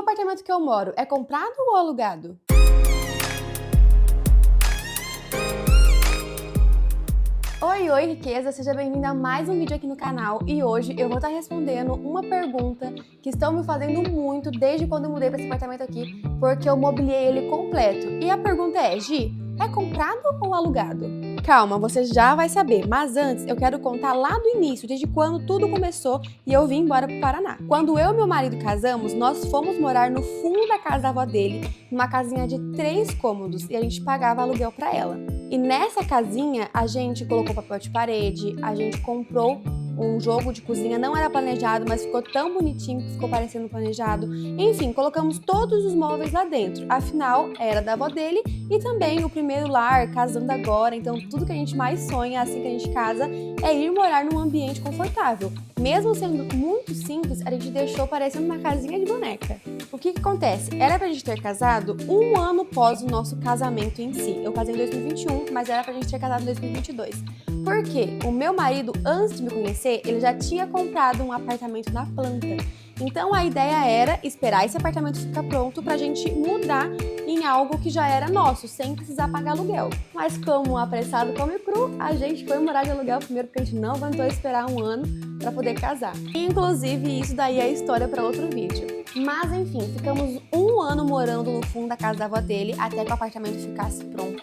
apartamento que eu moro é comprado ou alugado? Oi, riqueza! Seja bem-vinda a mais um vídeo aqui no canal e hoje eu vou estar respondendo uma pergunta que estão me fazendo muito desde quando eu mudei para esse apartamento aqui, porque eu mobiliei ele completo. E a pergunta é, Gi, é comprado ou alugado? Calma, você já vai saber, mas antes eu quero contar lá do início, desde quando tudo começou e eu vim embora pro Paraná. Quando eu e meu marido casamos, nós fomos morar no fundo da casa da avó dele, numa casinha de 3 cômodos, e a gente pagava aluguel para ela. E nessa casinha a gente colocou papel de parede, a gente comprou um jogo de cozinha, não era planejado, mas ficou tão bonitinho que ficou parecendo planejado. Enfim, colocamos todos os móveis lá dentro. Afinal, era da avó dele e também o primeiro lar, casando agora. Então, tudo que a gente mais sonha assim que a gente casa é ir morar num ambiente confortável. Mesmo sendo muito simples, a gente deixou parecendo uma casinha de boneca. O que acontece? Era pra gente ter casado um ano após o nosso casamento em si. Eu casei em 2021, mas era pra gente ter casado em 2022. Porque o meu marido, antes de me conhecer, ele já tinha comprado um apartamento na planta. Então a ideia era esperar esse apartamento ficar pronto pra gente mudar em algo que já era nosso, sem precisar pagar aluguel. Mas como um apressado come cru, a gente foi morar de aluguel primeiro porque a gente não aguentou esperar um ano pra poder casar. Inclusive, isso daí é história pra outro vídeo. Mas enfim, ficamos um ano morando no fundo da casa da avó dele até que o apartamento ficasse pronto.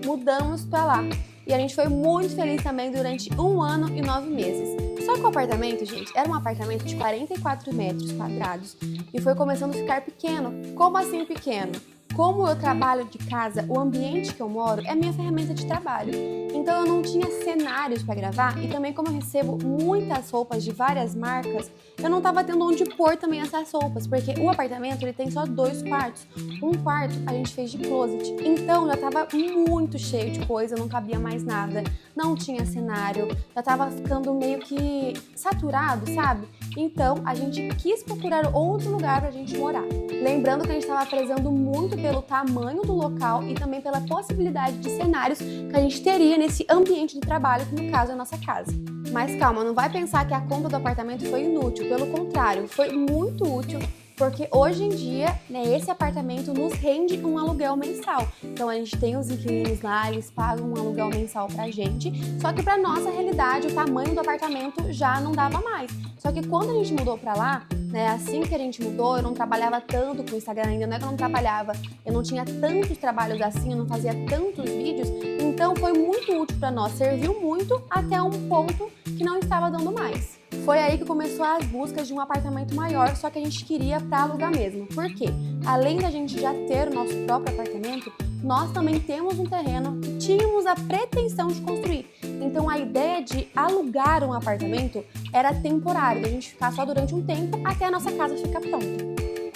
Mudamos pra lá. E a gente foi muito feliz também durante 1 ano e 9 meses. Só que o apartamento, gente, era um apartamento de 44 metros quadrados e foi começando a ficar pequeno. Como assim pequeno? Como eu trabalho de casa, o ambiente que eu moro é minha ferramenta de trabalho. Então eu não tinha cenários para gravar e também como eu recebo muitas roupas de várias marcas, eu não estava tendo onde pôr também essas roupas, porque o apartamento ele tem só 2 quartos. Um quarto a gente fez de closet. Então já estava muito cheio de coisa, não cabia mais nada, não tinha cenário, já estava ficando meio que saturado, sabe? Então a gente quis procurar outro lugar pra gente morar. Lembrando que a gente estava prezando muito pelo tamanho do local e também pela possibilidade de cenários que a gente teria nesse ambiente de trabalho, que no caso é a nossa casa. Mas calma, não vai pensar que a compra do apartamento foi inútil, pelo contrário, foi muito útil, porque hoje em dia, né, esse apartamento nos rende um aluguel mensal. Então a gente tem os inquilinos lá, eles pagam um aluguel mensal pra gente, só que pra nossa realidade, o tamanho do apartamento já não dava mais. Só que quando a gente mudou pra lá, né, assim que a gente mudou, eu não trabalhava tanto com o Instagram ainda, não é que eu não trabalhava, eu não tinha tantos trabalhos assim, eu não fazia tantos vídeos, então foi muito útil pra nós, serviu muito até um ponto que não estava dando mais. Foi aí que começou as buscas de um apartamento maior, só que a gente queria para alugar mesmo. Por quê? Além da gente já ter o nosso próprio apartamento, nós também temos um terreno que tínhamos a pretensão de construir. Então a ideia de alugar um apartamento era temporário, da gente ficar só durante um tempo até a nossa casa ficar pronta.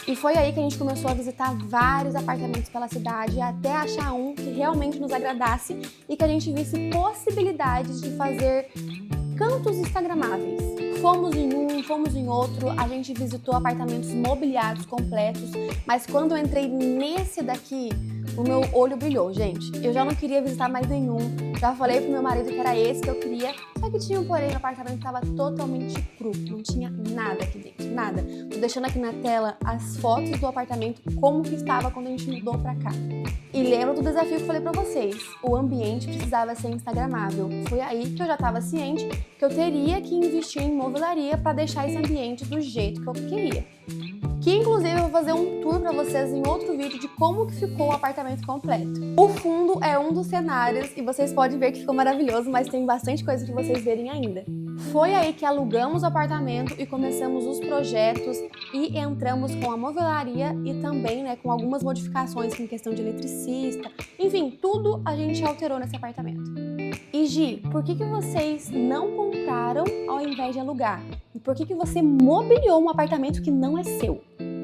E foi aí que a gente começou a visitar vários apartamentos pela cidade até achar um que realmente nos agradasse e que a gente visse possibilidades de fazer cantos instagramáveis. Fomos em um, fomos em outro, a gente visitou apartamentos mobiliados completos, mas quando eu entrei nesse daqui, o meu olho brilhou, gente. Eu já não queria visitar mais nenhum, já falei pro meu marido que era esse que eu queria, só que tinha um porém, o apartamento estava totalmente cru, não tinha nada aqui dentro, nada. Tô deixando aqui na tela as fotos do apartamento, como que estava quando a gente mudou pra cá. E lembra do desafio que eu falei pra vocês, o ambiente precisava ser instagramável. Foi aí que eu já estava ciente que eu teria que investir em movelaria para deixar esse ambiente do jeito que eu queria. Que inclusive eu vou fazer um tour para vocês em outro vídeo de como que ficou o apartamento completo. O fundo é um dos cenários e vocês podem ver que ficou maravilhoso, mas tem bastante coisa para vocês verem ainda. Foi aí que alugamos o apartamento e começamos os projetos e entramos com a movelaria e também, né, com algumas modificações em questão de eletricista. Enfim, tudo a gente alterou nesse apartamento. E Gi, por que vocês não compraram ao invés de alugar? E por que você mobiliou um apartamento que não é seu?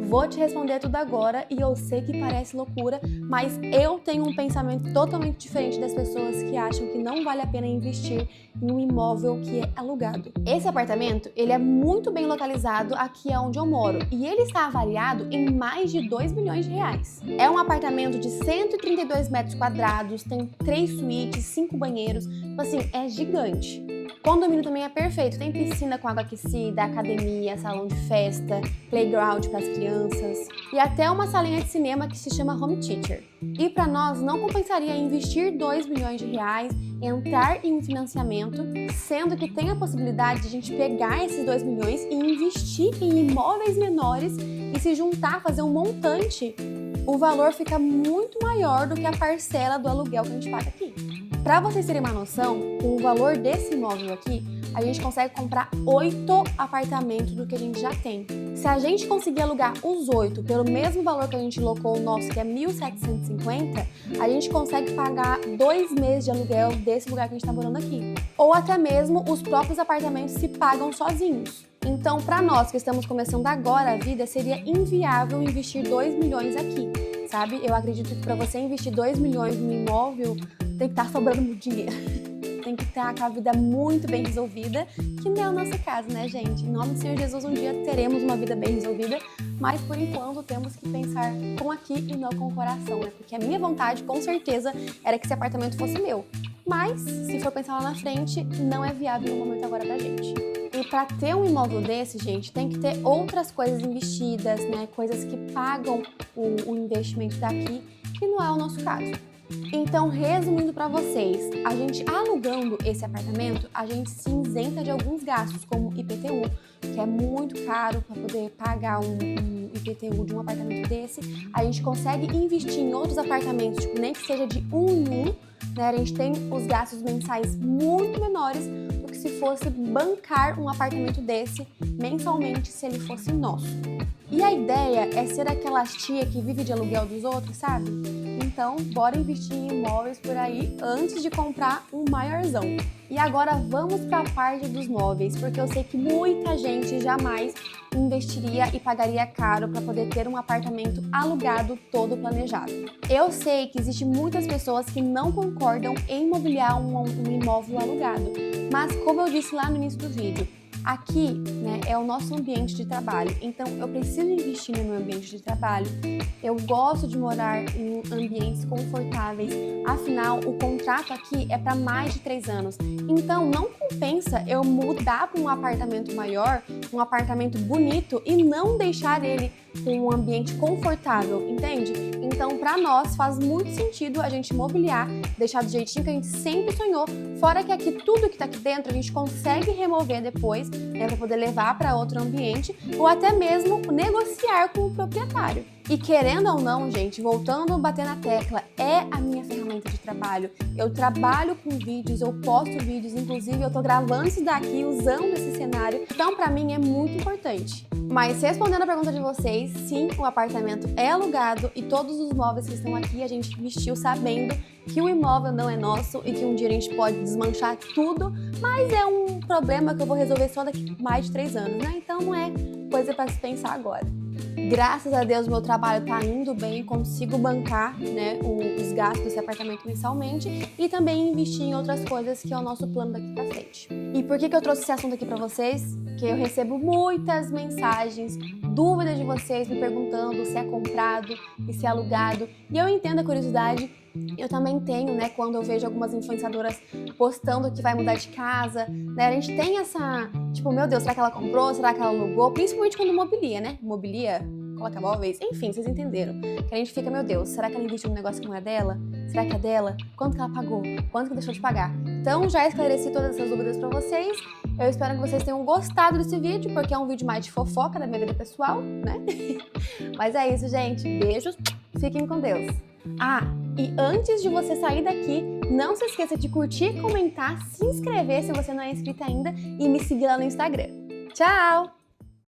Vou te responder tudo agora e eu sei que parece loucura, mas eu tenho um pensamento totalmente diferente das pessoas que acham que não vale a pena investir em um imóvel que é alugado. Esse apartamento, ele é muito bem localizado aqui onde eu moro e ele está avaliado em mais de 2 milhões de reais. É um apartamento de 132 metros quadrados, tem 3 suítes, 5 banheiros, então assim, é gigante. Condomínio também é perfeito, tem piscina com água aquecida, academia, salão de festa, playground para as crianças e até uma salinha de cinema que se chama Home Theater. E para nós não compensaria investir R$2 milhões, entrar em um financiamento, sendo que tem a possibilidade de a gente pegar esses 2 milhões e investir em imóveis menores e se juntar, fazer um montante, o valor fica muito maior do que a parcela do aluguel que a gente paga aqui. Para vocês terem uma noção, com o valor desse imóvel aqui, a gente consegue comprar 8 apartamentos do que a gente já tem. Se a gente conseguir alugar os 8 pelo mesmo valor que a gente locou o nosso, que é 1.750, a gente consegue pagar 2 meses de aluguel desse lugar que a gente está morando aqui. Ou até mesmo os próprios apartamentos se pagam sozinhos. Então, para nós que estamos começando agora a vida, seria inviável investir 2 milhões aqui, sabe? Eu acredito que para você investir 2 milhões no imóvel, tem que estar sobrando muito dinheiro. Tem que ter aquela vida muito bem resolvida, que não é o nosso caso, né, gente? Em nome do Senhor Jesus, um dia teremos uma vida bem resolvida, mas por enquanto temos que pensar com aqui e não com o coração, né? Porque a minha vontade, com certeza, era que esse apartamento fosse meu. Mas, se for pensar lá na frente, não é viável no momento agora pra gente. E para ter um imóvel desse, gente, tem que ter outras coisas investidas, né? Coisas que pagam o investimento daqui, que não é o nosso caso. Então, resumindo para vocês, a gente alugando esse apartamento, a gente se isenta de alguns gastos, como IPTU, que é muito caro para poder pagar um IPTU de um apartamento desse. A gente consegue investir em outros apartamentos, tipo, nem que seja de um em um, né? A gente tem os gastos mensais muito menores do que se fosse bancar um apartamento desse mensalmente se ele fosse nosso. E a ideia é ser aquelas tia que vive de aluguel dos outros, sabe? Então, bora investir em imóveis por aí antes de comprar um maiorzão. E agora vamos para a parte dos móveis, porque eu sei que muita gente jamais investiria e pagaria caro para poder ter um apartamento alugado todo planejado. Eu sei que existem muitas pessoas que não concordam em mobiliar um imóvel alugado, mas como eu disse lá no início do vídeo, aqui, né, é o nosso ambiente de trabalho, então eu preciso investir no meu ambiente de trabalho. Eu gosto de morar em ambientes confortáveis, afinal o contrato aqui é para mais de 3 anos. Então não compensa eu mudar para um apartamento maior, um apartamento bonito e não deixar ele com um ambiente confortável, entende? Então para nós faz muito sentido a gente mobiliar, deixar do jeitinho que a gente sempre sonhou, fora que aqui tudo que está aqui dentro a gente consegue remover depois, né, para poder levar para outro ambiente ou até mesmo negociar com o proprietário. E querendo ou não, gente, voltando a bater na tecla, é a minha ferramenta de trabalho. Eu trabalho com vídeos, eu posto vídeos, inclusive eu tô gravando isso daqui usando esse cenário. Então, pra mim é muito importante. Mas respondendo a pergunta de vocês, sim, o apartamento é alugado e todos os móveis que estão aqui a gente investiu sabendo que o imóvel não é nosso e que um dia a gente pode desmanchar tudo, mas é um problema que eu vou resolver só daqui a mais de 3 anos, né? Então não é coisa para se pensar agora. Graças a Deus, meu trabalho tá indo bem, consigo bancar, né, os gastos desse apartamento mensalmente e também investir em outras coisas que é o nosso plano daqui pra frente. E por que eu trouxe esse assunto aqui pra vocês? Porque eu recebo muitas mensagens, dúvidas de vocês me perguntando se é comprado e se é alugado. E eu entendo a curiosidade. Eu também tenho, né, quando eu vejo algumas influenciadoras postando que vai mudar de casa, né, a gente tem essa, tipo, meu Deus, será que ela comprou? Será que ela alugou? Principalmente quando mobilia, né? Mobilia, coloca móveis, enfim, vocês entenderam. Que a gente fica, meu Deus, será que ela investiu num negócio que não é dela? Será que é dela? Quanto que ela pagou? Quanto que deixou de pagar? Então, já esclareci todas essas dúvidas pra vocês. Eu espero que vocês tenham gostado desse vídeo, porque é um vídeo mais de fofoca da minha vida pessoal, né? Mas é isso, gente. Beijos. Fiquem com Deus. Ah, e antes de você sair daqui, não se esqueça de curtir, comentar, se inscrever se você não é inscrito ainda e me seguir lá no Instagram. Tchau!